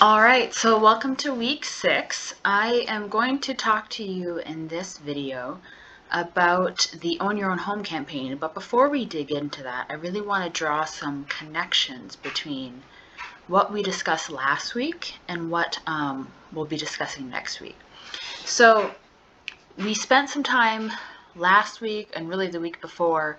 All right, so welcome to week 6. I am going to talk to you in this video about the Own Your Own Home campaign. But before we dig into that, I really want to draw some connections between what we discussed last week and what we'll be discussing next week. So we spent some time last week and really the week before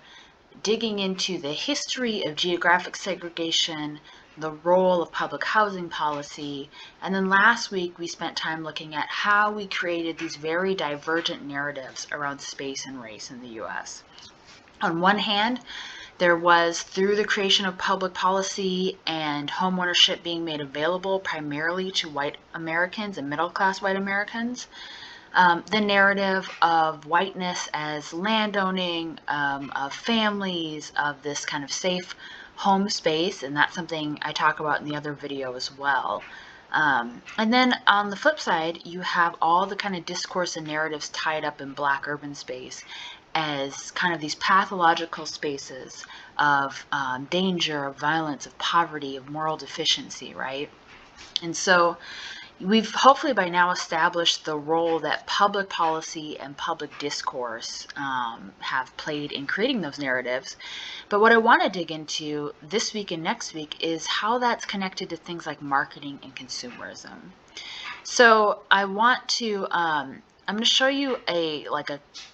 digging into the history of geographic segregation, the role of public housing policy, and then last week we spent time looking at how we created these very divergent narratives around space and race in the US. On one hand, there was, through the creation of public policy and homeownership being made available primarily to white Americans and middle-class white Americans, the narrative of whiteness as landowning, of families, of this kind of safe home space, and that's something I talk about in the other video as well. And then on the flip side, you have all the kind of discourse and narratives tied up in Black urban space as kind of these pathological spaces of danger, of violence, of poverty, of moral deficiency, right? And so we've hopefully by now established the role that public policy and public discourse have played in creating those narratives. But what I want to dig into this week and next week is how that's connected to things like marketing and consumerism. So I want to, I'm going to show you a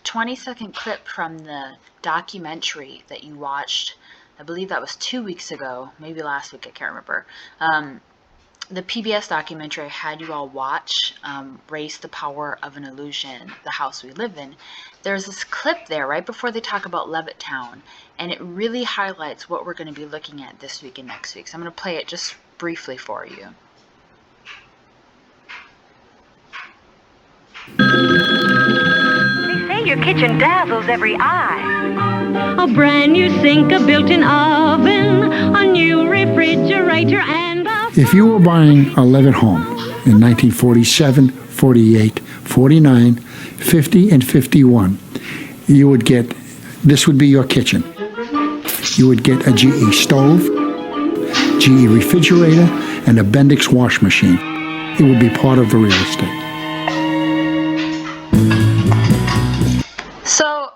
20-second clip from the documentary that you watched. I believe that was 2 weeks ago, maybe last week, I can't remember. The PBS documentary I had you all watch, Race, the Power of an Illusion, The House We Live In. There's this clip there right before they talk about Levittown, and it really highlights what we're going to be looking at this week and next week. So I'm going to play it just briefly for you. They say your kitchen dazzles every eye. A brand new sink, a built-in oven, a new refrigerator, and if you were buying a Levitt home in 1947, 48, 49, 50, and 51, you would get, this would be your kitchen. You would get a GE stove, GE refrigerator, and a Bendix wash machine. It would be part of the real estate. So,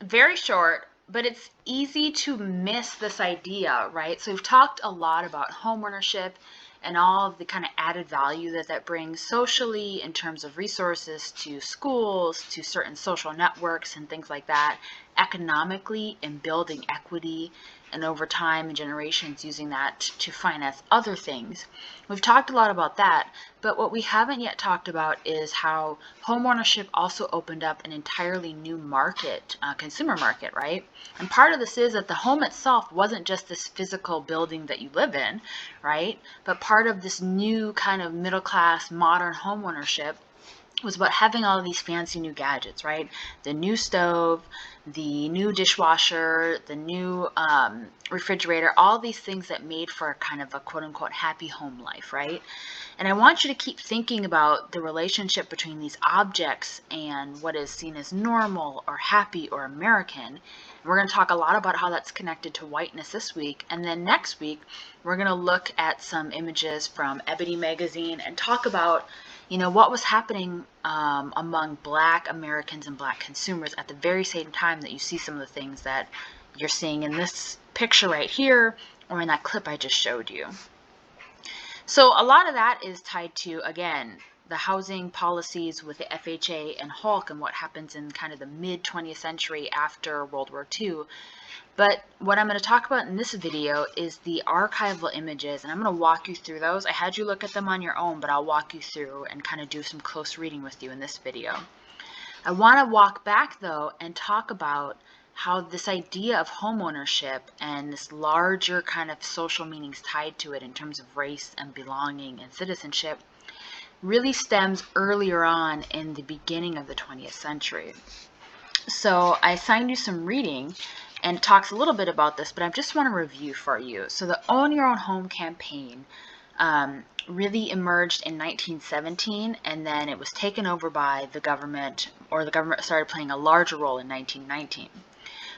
very short, but it's easy to miss this idea, right? So we've talked a lot about homeownership and all of the kind of added value that that brings socially in terms of resources to schools, to certain social networks and things like that, economically in building equity and over time and generations using that to finance other things. We've talked a lot about that, but what we haven't yet talked about is how homeownership also opened up an entirely new market, consumer market, right? And part of this is that the home itself wasn't just this physical building that you live in, right? But part of this new kind of middle class modern homeownership was about having all of these fancy new gadgets, right? The new stove, the new dishwasher, the new refrigerator, all these things that made for kind of a quote-unquote happy home life, right? And I want you to keep thinking about the relationship between these objects and what is seen as normal or happy or American. We're going to talk a lot about how that's connected to whiteness this week, and then next week we're going to look at some images from Ebony magazine and talk about what was happening among Black Americans and Black consumers at the very same time that you see some of the things that you're seeing in this picture right here or in that clip I just showed you. So a lot of that is tied to, again, the housing policies with the FHA and Hulk and what happens in kind of the mid-20th century after World War II. But what I'm going to talk about in this video is the archival images, and I'm going to walk you through those. I had you look at them on your own, but I'll walk you through and kind of do some close reading with you in this video. I want to walk back, though, and talk about how this idea of homeownership and this larger kind of social meanings tied to it in terms of race and belonging and citizenship really stems earlier on in the beginning of the 20th century. So I assigned you some reading and it talks a little bit about this, but I just want to review for you. So the Own Your Own Home campaign really emerged in 1917, and then it was taken over by the government, or the government started playing a larger role in 1919.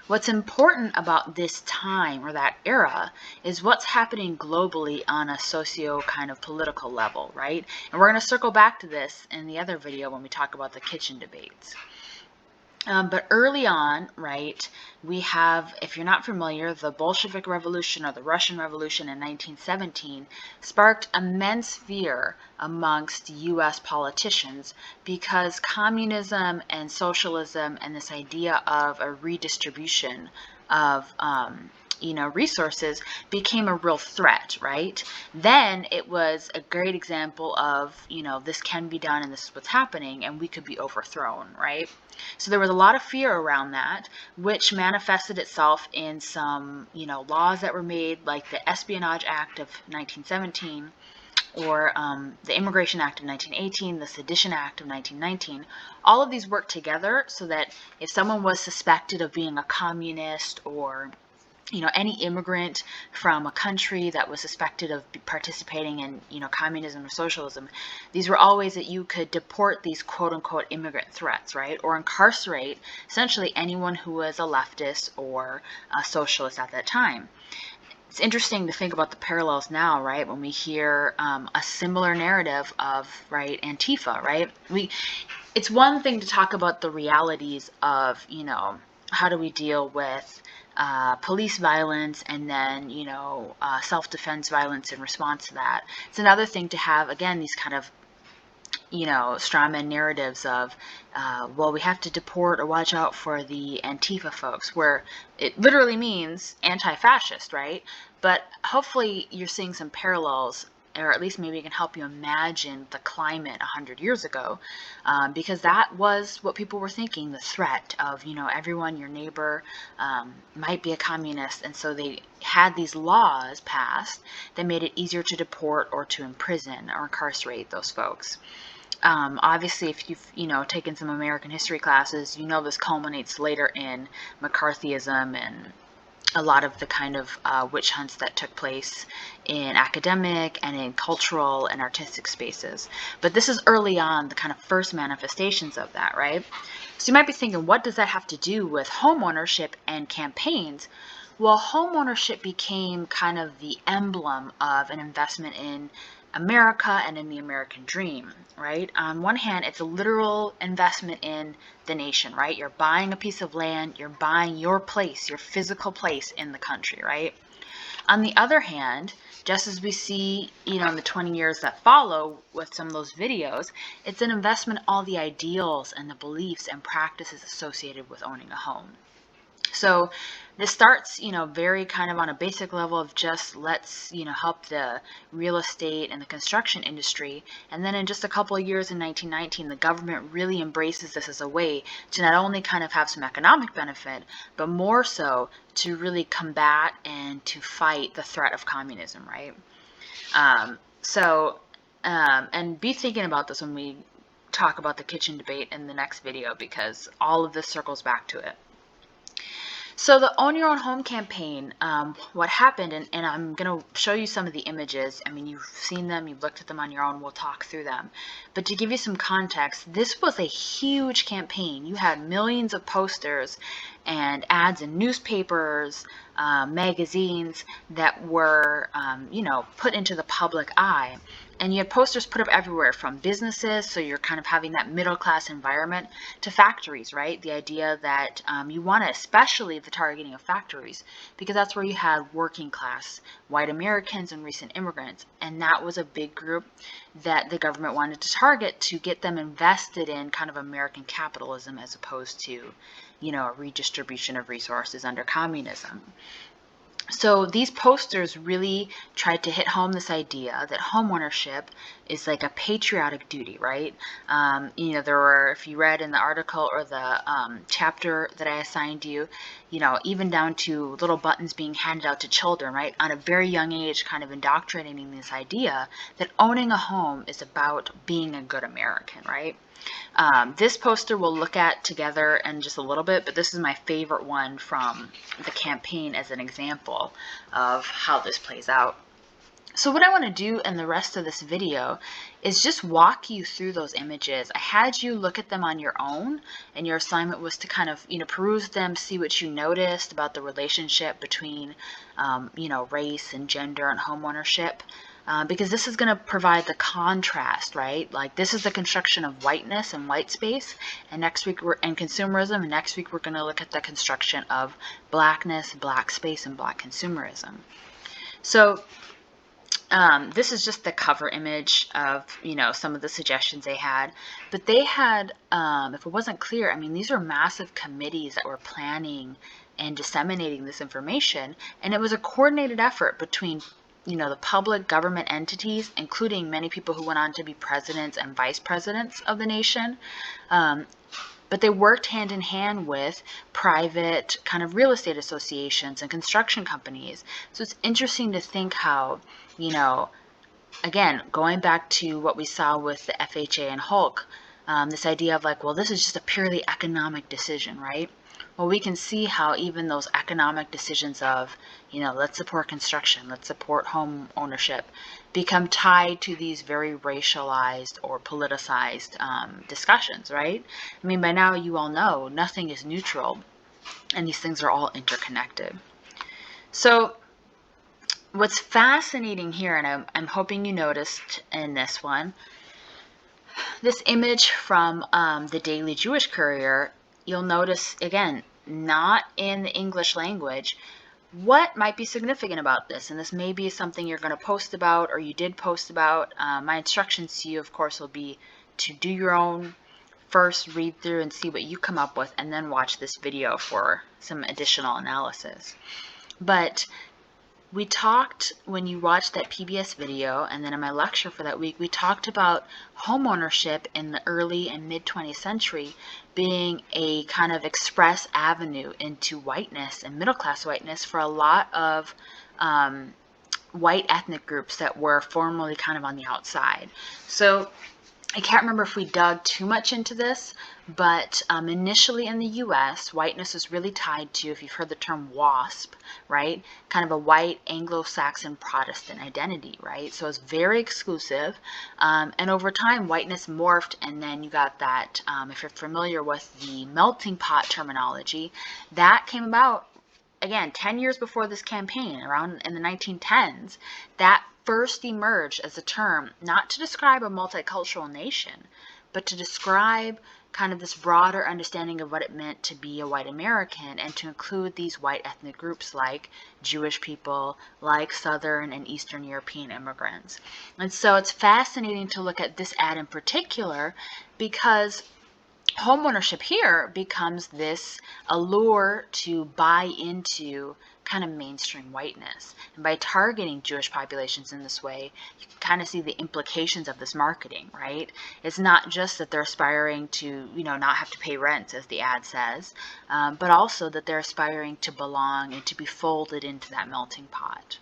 What's important about this time or that era is what's happening globally on a socio kind of political level, right? And we're going to circle back to this in the other video when we talk about the kitchen debates. But early on, right, we have, if you're not familiar, the Bolshevik Revolution or the Russian Revolution in 1917 sparked immense fear amongst U.S. politicians because communism and socialism and this idea of a redistribution of resources became a real threat, right? Then it was a great example of, this can be done and this is what's happening and we could be overthrown, right? So there was a lot of fear around that, which manifested itself in some, laws that were made, like the Espionage Act of 1917, or the Immigration Act of 1918, the Sedition Act of 1919. All of these worked together so that if someone was suspected of being a communist or any immigrant from a country that was suspected of participating in, communism or socialism, these were all ways that you could deport these quote-unquote immigrant threats, right? Or incarcerate essentially anyone who was a leftist or a socialist at that time. It's interesting to think about the parallels now, right? When we hear a similar narrative of, right, Antifa, right? It's one thing to talk about the realities of, how do we deal with police violence and then, self-defense violence in response to that. It's another thing to have, again, these kind of, strawman narratives of, well, we have to deport or watch out for the Antifa folks, where it literally means anti-fascist, right? But hopefully you're seeing some parallels, or at least maybe it can help you imagine the climate 100 years ago, because that was what people were thinking, the threat of, everyone, your neighbor, might be a communist, and so they had these laws passed that made it easier to deport or to imprison or incarcerate those folks. Obviously, if you've, taken some American history classes, this culminates later in McCarthyism and a lot of the kind of witch hunts that took place in academic and in cultural and artistic spaces. But this is early on, the kind of first manifestations of that, right? So you might be thinking, what does that have to do with home ownership and campaigns? Well, home ownership became kind of the emblem of an investment in America and in the American dream, right? On one hand, it's a literal investment in the nation, right? You're buying a piece of land, you're buying your place, your physical place in the country, right? On the other hand, just as we see, in the 20 years that follow with some of those videos, it's an investment in all the ideals and the beliefs and practices associated with owning a home. So this starts, very kind of on a basic level of just let's, help the real estate and the construction industry. And then in just a couple of years in 1919, the government really embraces this as a way to not only kind of have some economic benefit, but more so to really combat and to fight the threat of communism, right? And be thinking about this when we talk about the kitchen debate in the next video, because all of this circles back to it. So the Own Your Own Home campaign, what happened, and I'm going to show you some of the images. I mean, you've seen them, you've looked at them on your own, we'll talk through them. But to give you some context, this was a huge campaign. You had millions of posters and ads in newspapers, magazines that were, put into the public eye. And you had posters put up everywhere, from businesses, so you're kind of having that middle class environment, to factories, right? The idea that you want to, especially the targeting of factories, because that's where you had working class white Americans and recent immigrants. And that was a big group that the government wanted to target to get them invested in kind of American capitalism as opposed to, a redistribution of resources under communism. So these posters really tried to hit home this idea that homeownership is like a patriotic duty, right? There were, if you read in the article or the chapter that I assigned you, even down to little buttons being handed out to children, right? On a very young age, kind of indoctrinating this idea that owning a home is about being a good American, right? This poster we'll look at together in just a little bit, but this is my favorite one from the campaign as an example of how this plays out. So what I want to do in the rest of this video is just walk you through those images. I had you look at them on your own, and your assignment was to kind of, peruse them, see what you noticed about the relationship between, race and gender and homeownership. Because this is going to provide the contrast, right? Like this is the construction of whiteness and white space, and next week and consumerism, and next week we're going to look at the construction of blackness, black space, and black consumerism. So this is just the cover image of, some of the suggestions they had. But they had, if it wasn't clear, I mean, these are massive committees that were planning and disseminating this information. And it was a coordinated effort between, the public government entities, including many people who went on to be presidents and vice presidents of the nation. But they worked hand in hand with private kind of real estate associations and construction companies. So it's interesting to think how, again, going back to what we saw with the FHA and Hulk, this idea of like, well, this is just a purely economic decision, right? Well, we can see how even those economic decisions of, let's support construction, let's support home ownership, become tied to these very racialized or politicized discussions, right? I mean, by now you all know nothing is neutral, and these things are all interconnected. So what's fascinating here, and I'm hoping you noticed in this one, this image from the Daily Jewish Courier, you'll notice, again, not in the English language, what might be significant about this. And this may be something you're going to post about, or you did post about. My instructions to you, of course, will be to do your own first read through and see what you come up with, and then watch this video for some additional analysis. But we talked, when you watched that PBS video, and then in my lecture for that week, we talked about homeownership in the early and mid 20th century being a kind of express avenue into whiteness and middle class whiteness for a lot of white ethnic groups that were formerly kind of on the outside. So I can't remember if we dug too much into this, but initially in the U.S., whiteness is really tied to, if you've heard the term WASP, right, kind of a white Anglo-Saxon Protestant identity, right? So it's very exclusive, and over time, whiteness morphed, and then you got that, if you're familiar with the melting pot terminology, that came about, again, 10 years before this campaign, around in the 1910s, that first emerged as a term not to describe a multicultural nation, but to describe kind of this broader understanding of what it meant to be a white American, and to include these white ethnic groups like Jewish people, like Southern and Eastern European immigrants. And so it's fascinating to look at this ad in particular, because homeownership here becomes this allure to buy into kind of mainstream whiteness. And by targeting Jewish populations in this way, you can kind of see the implications of this marketing, right? It's not just that they're aspiring to, not have to pay rent, as the ad says, but also that they're aspiring to belong and to be folded into that melting pot.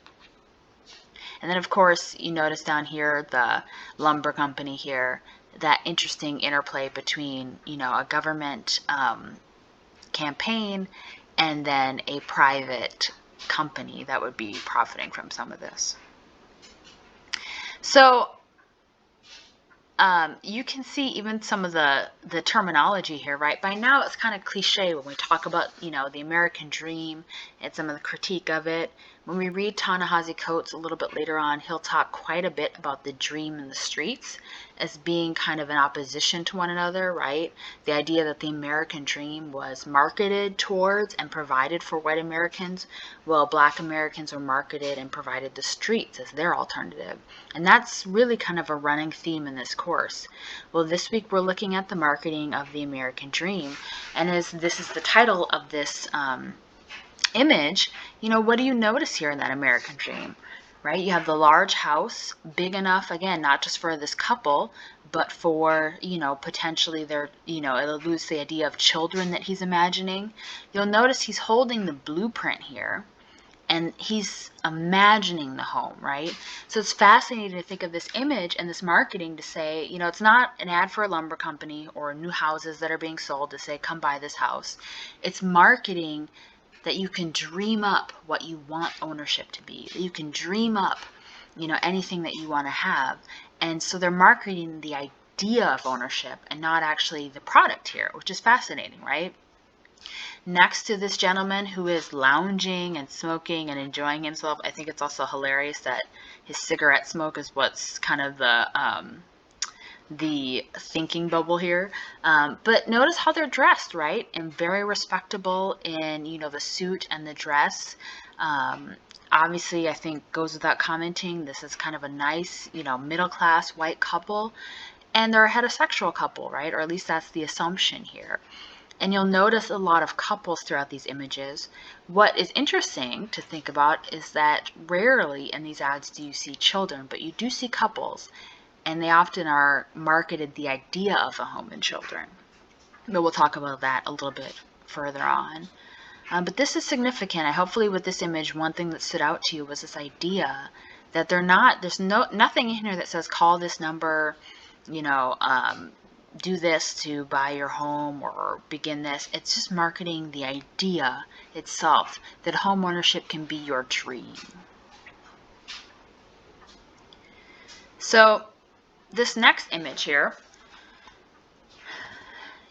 And then, of course, you notice down here the lumber company here, that interesting interplay between, a government campaign and then a private company that would be profiting from some of this. So you can see even some of the terminology here, right? By now it's kind of cliche when we talk about, the American dream and some of the critique of it. When we read Ta-Nehisi Coates a little bit later on, he'll talk quite a bit about the dream in the streets as being kind of in opposition to one another, right? The idea that the American dream was marketed towards and provided for white Americans, while black Americans were marketed and provided the streets as their alternative. And that's really kind of a running theme in this course. Well, this week we're looking at the marketing of the American dream, and as this is the title of this image, what do you notice here in that American dream, right? You have the large house, big enough, again, not just for this couple, but for, potentially their, it alludes to the idea of children that he's imagining. You'll notice he's holding the blueprint here, and he's imagining the home, right? So it's fascinating to think of this image and this marketing to say, it's not an ad for a lumber company or new houses that are being sold to say, come buy this house. It's marketing that you can dream up what you want ownership to be, that you can dream up, anything that you want to have. And so they're marketing the idea of ownership and not actually the product here, which is fascinating, right? Next to this gentleman who is lounging and smoking and enjoying himself, I think it's also hilarious that his cigarette smoke is what's kind of the thinking bubble here. But notice how they're dressed, right? And very respectable in, the suit and the dress. Obviously, I think goes without commenting, this is kind of a nice, middle-class white couple. And they're a heterosexual couple, right? Or at least that's the assumption here. And you'll notice a lot of couples throughout these images. What is interesting to think about is that rarely in these ads do you see children, but you do see couples, and they often are marketed the idea of a home and children. But we'll talk about that a little bit further on. But this is significant. Hopefully with this image, one thing that stood out to you was this idea that there's nothing in here that says call this number, do this to buy your home or begin this. It's just marketing the idea itself that home ownership can be your dream. So this next image here,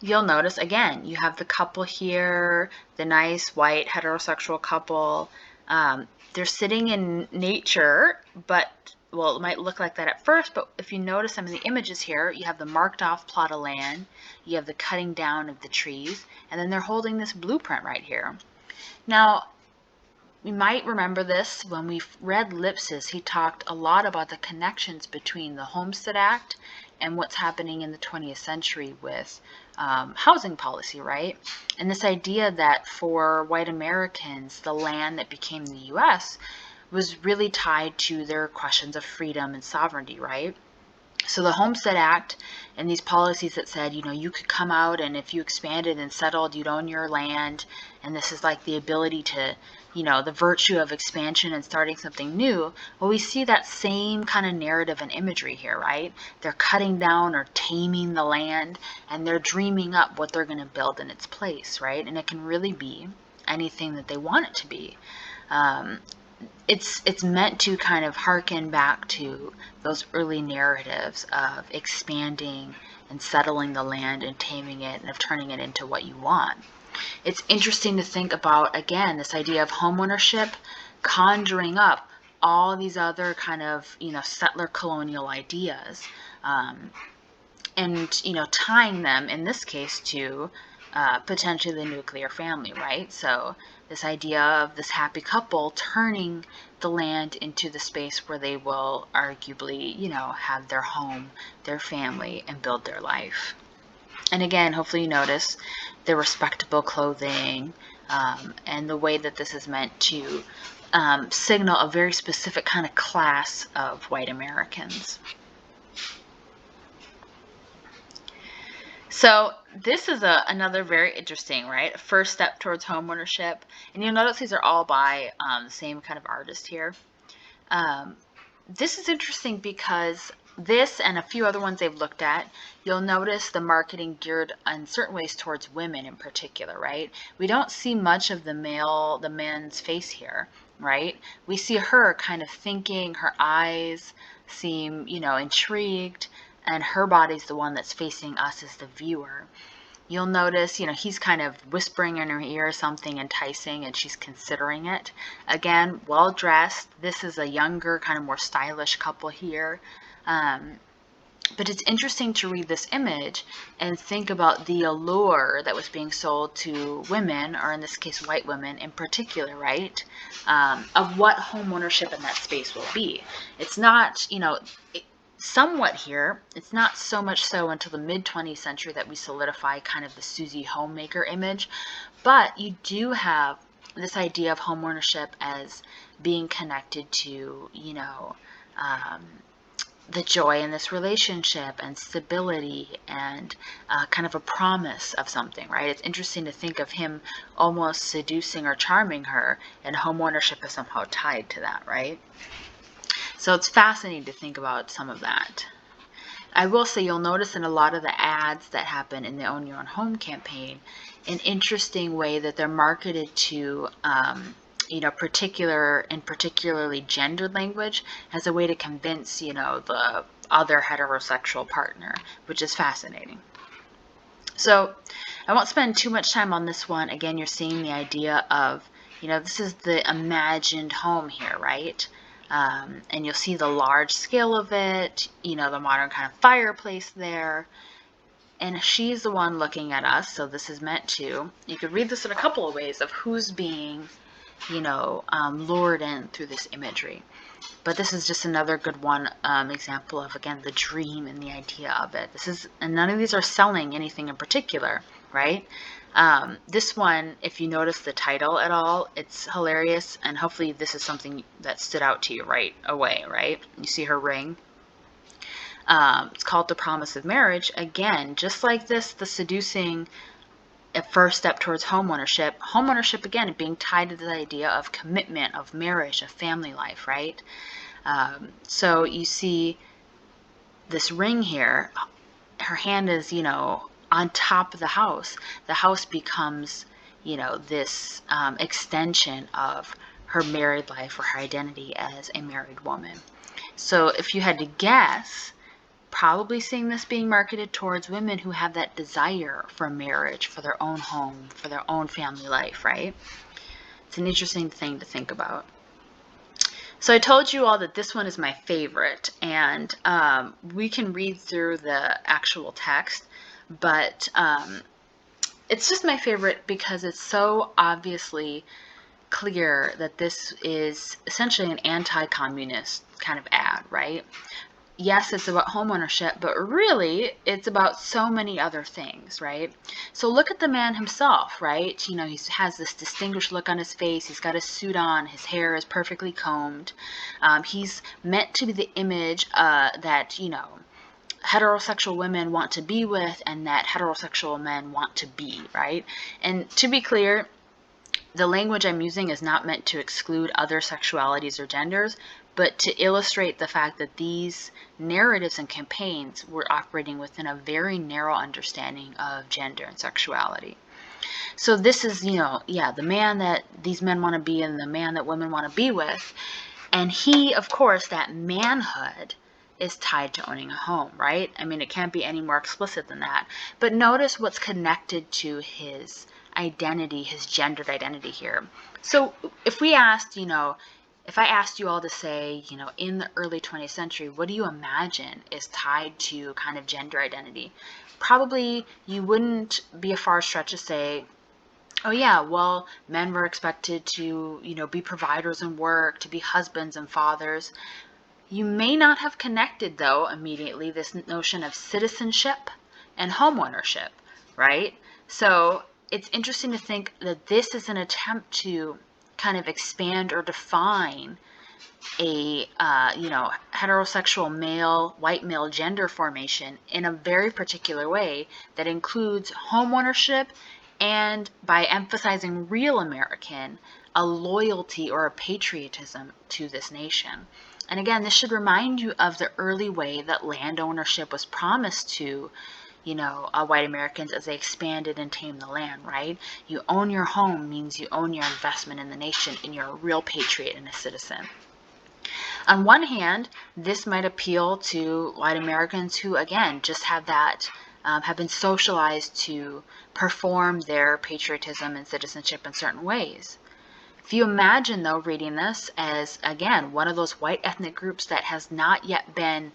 you'll notice again, you have the couple here, the nice white heterosexual couple. They're sitting in nature, but well, it might look like that at first, but if you notice some of the images here, you have the marked off plot of land, you have the cutting down of the trees, and then they're holding this blueprint right here. Now, we might remember this when we read Lipsis. He talked a lot about the connections between the Homestead Act and what's happening in the 20th century with housing policy, right? And this idea that for white Americans, the land that became the U.S. was really tied to their questions of freedom and sovereignty, right? So the Homestead Act and these policies that said, you could come out and if you expanded and settled, you'd own your land. And this is like the ability to, the virtue of expansion and starting something new. Well, we see that same kind of narrative and imagery here, right? They're cutting down or taming the land and they're dreaming up what they're going to build in its place, right? And it can really be anything that they want it to be. It's meant to kind of harken back to those early narratives of expanding and settling the land and taming it and of turning it into what you want. It's interesting to think about, again, this idea of homeownership conjuring up all these other kind of, settler colonial ideas and, tying them, in this case, to potentially the nuclear family, right? So this idea of this happy couple turning the land into the space where they will arguably, have their home, their family, and build their life. And again, hopefully you notice the respectable clothing and the way that this is meant to signal a very specific kind of class of white Americans. So this is another very interesting, right? First step towards homeownership. And you'll notice these are all by the same kind of artist here. This is interesting because this and a few other ones they've looked at, you'll notice the marketing geared in certain ways towards women in particular, right? We don't see much of the man's face here, right? We see her kind of thinking, her eyes seem, intrigued, and her body's the one that's facing us as the viewer. You'll notice, he's kind of whispering in her ear something enticing and she's considering it. Again, well dressed. This is a younger, kind of more stylish couple here. But it's interesting to read this image and think about the allure that was being sold to women, or in this case, white women in particular, right? Of what homeownership in that space will be. It's not, somewhat here, it's not so much so until the mid-20th century that we solidify kind of the Susie homemaker image, but you do have this idea of homeownership as being connected to, the joy in this relationship and stability and kind of a promise of something, right? It's interesting to think of him almost seducing or charming her, and homeownership is somehow tied to that, right? So it's fascinating to think about some of that. I will say you'll notice in a lot of the ads that happen in the Own Your Own Home campaign, an interesting way that they're marketed to particularly gendered language as a way to convince, the other heterosexual partner, which is fascinating. So I won't spend too much time on this one. Again, you're seeing the idea of, this is the imagined home here, right? And you'll see the large scale of it, the modern kind of fireplace there. And she's the one looking at us, so this is meant to, you could read this in a couple of ways of who's being, lured in through this imagery. But this is just another good one, example of, again, the dream and the idea of it. And none of these are selling anything in particular, right? This one, if you notice the title at all, it's hilarious, and hopefully this is something that stood out to you right away, right? You see her ring. It's called The Promise of Marriage. Again, just like this, the seducing a first step towards homeownership. Homeownership, again, being tied to the idea of commitment, of marriage, of family life, right? So you see this ring here. Her hand is, on top of the house. The house becomes, this extension of her married life or her identity as a married woman. So if you had to guess, probably seeing this being marketed towards women who have that desire for marriage, for their own home, for their own family life, right? It's an interesting thing to think about. So I told you all that this one is my favorite, and we can read through the actual text, but it's just my favorite because it's so obviously clear that this is essentially an anti-communist kind of ad, right? Yes, it's about homeownership, but really it's about so many other things, right? So look at the man himself, right? He has this distinguished look on his face. He's got his suit on. His hair is perfectly combed. He's meant to be the image that, heterosexual women want to be with and that heterosexual men want to be, right? And to be clear, the language I'm using is not meant to exclude other sexualities or genders, but to illustrate the fact that these narratives and campaigns were operating within a very narrow understanding of gender and sexuality. So this is, the man that these men want to be and the man that women want to be with. And he, of course, that manhood is tied to owning a home, right? I mean, it can't be any more explicit than that. But notice what's connected to his identity, his gendered identity here. So if we asked, if I asked you all to say, in the early 20th century, what do you imagine is tied to kind of gender identity? Probably you wouldn't be a far stretch to say, oh yeah, well, men were expected to, be providers and work, to be husbands and fathers. You may not have connected, though, immediately this notion of citizenship and homeownership, right? So it's interesting to think that this is an attempt to kind of expand or define a heterosexual male, white male gender formation in a very particular way that includes homeownership and, by emphasizing real American, a loyalty or a patriotism to this nation. And again, this should remind you of the early way that land ownership was promised to white Americans as they expanded and tamed the land, right? You own your home means you own your investment in the nation and you're a real patriot and a citizen. On one hand, this might appeal to white Americans who, again, just have been socialized to perform their patriotism and citizenship in certain ways. If you imagine, though, reading this as, again, one of those white ethnic groups that has not yet been,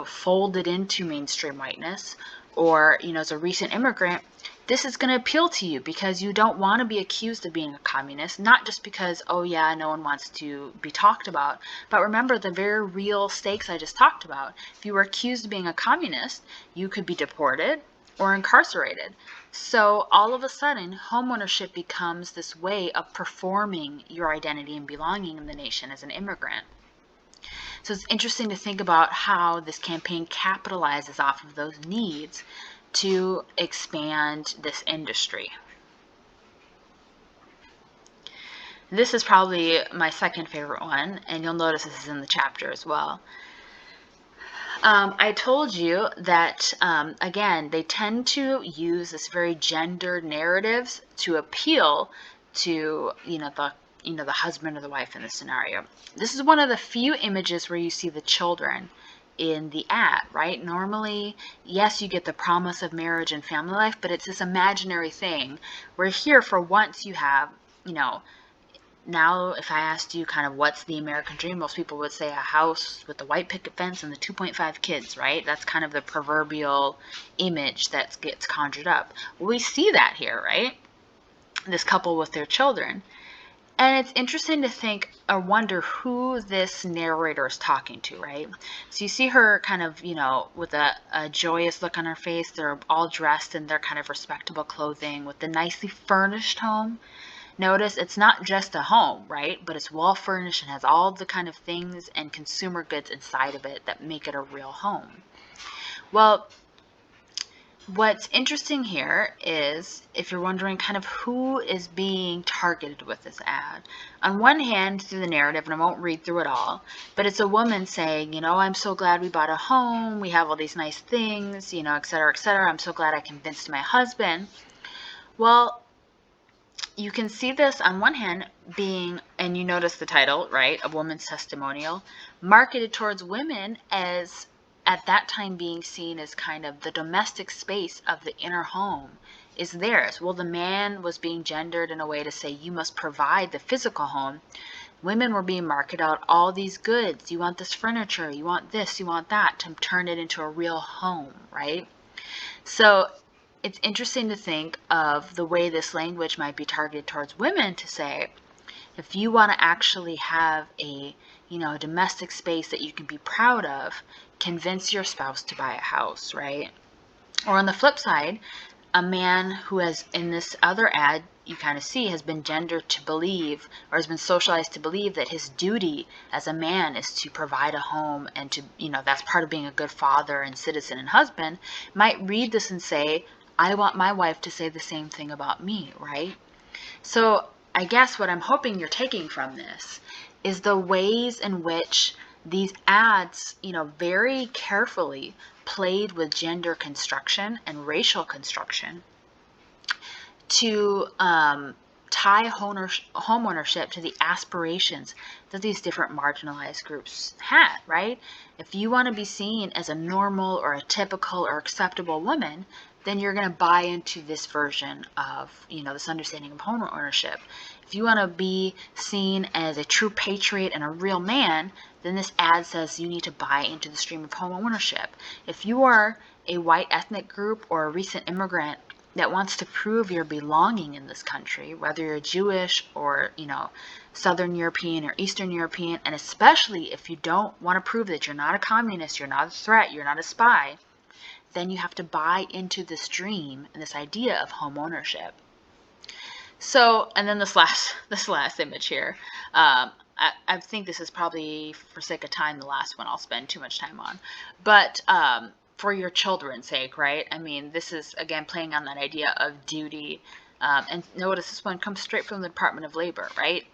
folded into mainstream whiteness, or, as a recent immigrant, this is going to appeal to you because you don't want to be accused of being a communist, not just because, oh yeah, no one wants to be talked about, but remember the very real stakes I just talked about. If you were accused of being a communist, you could be deported or incarcerated. So all of a sudden, homeownership becomes this way of performing your identity and belonging in the nation as an immigrant. So it's interesting to think about how this campaign capitalizes off of those needs to expand this industry. This is probably my second favorite one, and you'll notice this is in the chapter as well. I told you that, again, they tend to use this very gendered narratives to appeal to, the the husband or the wife in the scenario. This is one of the few images where you see the children in the ad, right? Normally, yes, you get the promise of marriage and family life, but it's this imaginary thing where here for once you have, now if I asked you kind of what's the American dream, most people would say a house with the white picket fence and the 2.5 kids, right? That's kind of the proverbial image that gets conjured up. Well, we see that here, right? This couple with their children. And it's interesting to think or wonder who this narrator is talking to, right? So you see her kind of, with a joyous look on her face. They're all dressed in their kind of respectable clothing with the nicely furnished home. Notice it's not just a home, right? But it's well furnished and has all the kind of things and consumer goods inside of it that make it a real home. Well, what's interesting here is, if you're wondering kind of who is being targeted with this ad, on one hand, through the narrative, and I won't read through it all, but it's a woman saying, I'm so glad we bought a home, we have all these nice things, et cetera, et cetera. I'm so glad I convinced my husband. Well, you can see this on one hand being, and you notice the title, right, a woman's testimonial, marketed towards women as at that time being seen as kind of the domestic space of the inner home is theirs. Well, the man was being gendered in a way to say you must provide the physical home. Women were being marketed out all these goods. You want this furniture, you want this, you want that, to turn it into a real home, right? So it's interesting to think of the way this language might be targeted towards women to say, if you want to actually have a domestic space that you can be proud of, convince your spouse to buy a house, right? Or on the flip side, a man who has, in this other ad, you kind of see, has been gendered to believe, or has been socialized to believe that his duty as a man is to provide a home and to, that's part of being a good father and citizen and husband, might read this and say, I want my wife to say the same thing about me, right? So I guess what I'm hoping you're taking from this is the ways in which these ads, very carefully played with gender construction and racial construction to tie homeownership to the aspirations that these different marginalized groups had, right? If you want to be seen as a normal or a typical or acceptable woman, then you're going to buy into this version of, this understanding of home ownership. If you want to be seen as a true patriot and a real man, then this ad says you need to buy into the stream of home ownership. If you are a white ethnic group or a recent immigrant that wants to prove your belonging in this country, whether you're Jewish or, Southern European or Eastern European, and especially if you don't want to prove that you're not a communist, you're not a threat, you're not a spy, then you have to buy into this dream and this idea of home ownership. So, and then this last image here, I think this is probably, for sake of time, the last one I'll spend too much time on. But for your children's sake, right? I mean, this is, again, playing on that idea of duty. And notice this one comes straight from the Department of Labor, right?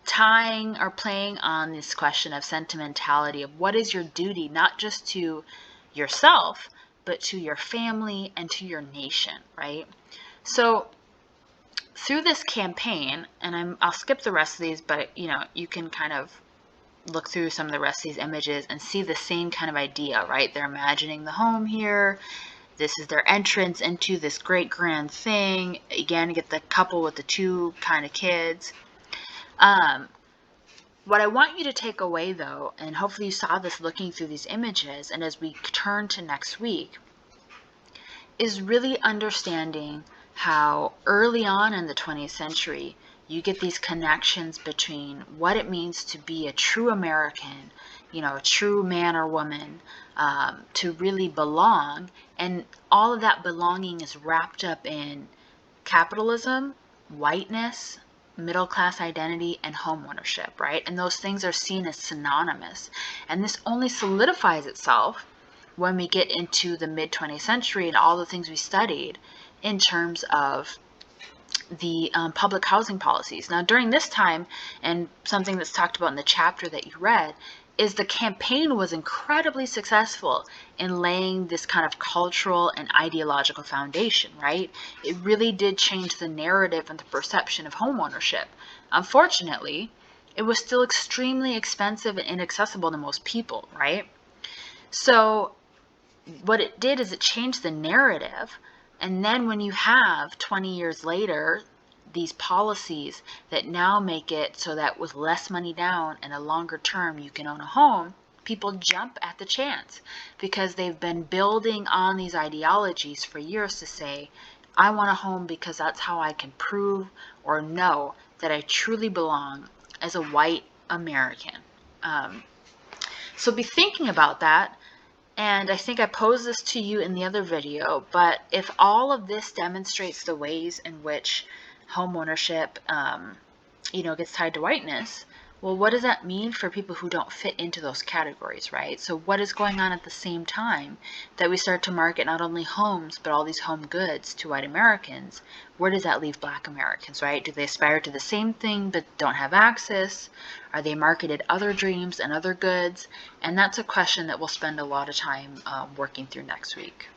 Tying or playing on this question of sentimentality of what is your duty, not just to yourself, but to your family and to your nation, right? So through this campaign, and I'll skip the rest of these, but you can kind of look through some of the rest of these images and see the same kind of idea, right? They're imagining the home here. This is their entrance into this great grand thing. Again, you get the couple with the two kind of kids. What I want you to take away, though, and hopefully you saw this looking through these images, and as we turn to next week, is really understanding how early on in the 20th century, you get these connections between what it means to be a true American, a true man or woman, to really belong. And all of that belonging is wrapped up in capitalism, whiteness, middle-class identity, and home ownership, right? And those things are seen as synonymous. And this only solidifies itself when we get into the mid-20th century and all the things we studied in terms of the public housing policies. Now, during this time, and something that's talked about in the chapter that you read, is the campaign was incredibly successful in laying this kind of cultural and ideological foundation, right? It really did change the narrative and the perception of homeownership. Unfortunately, it was still extremely expensive and inaccessible to most people, right? So what it did is it changed the narrative. And then when you have 20 years later these policies that now make it so that with less money down and a longer term you can own a home, people jump at the chance because they've been building on these ideologies for years to say, I want a home because that's how I can prove or know that I truly belong as a white American. So be thinking about that. And I think I posed this to you in the other video, but if all of this demonstrates the ways in which homeownership, gets tied to whiteness, well, what does that mean for people who don't fit into those categories, right? So what is going on at the same time that we start to market not only homes, but all these home goods to white Americans? Where does that leave black Americans, right? Do they aspire to the same thing but don't have access? Are they marketed other dreams and other goods? And that's a question that we'll spend a lot of time working through next week.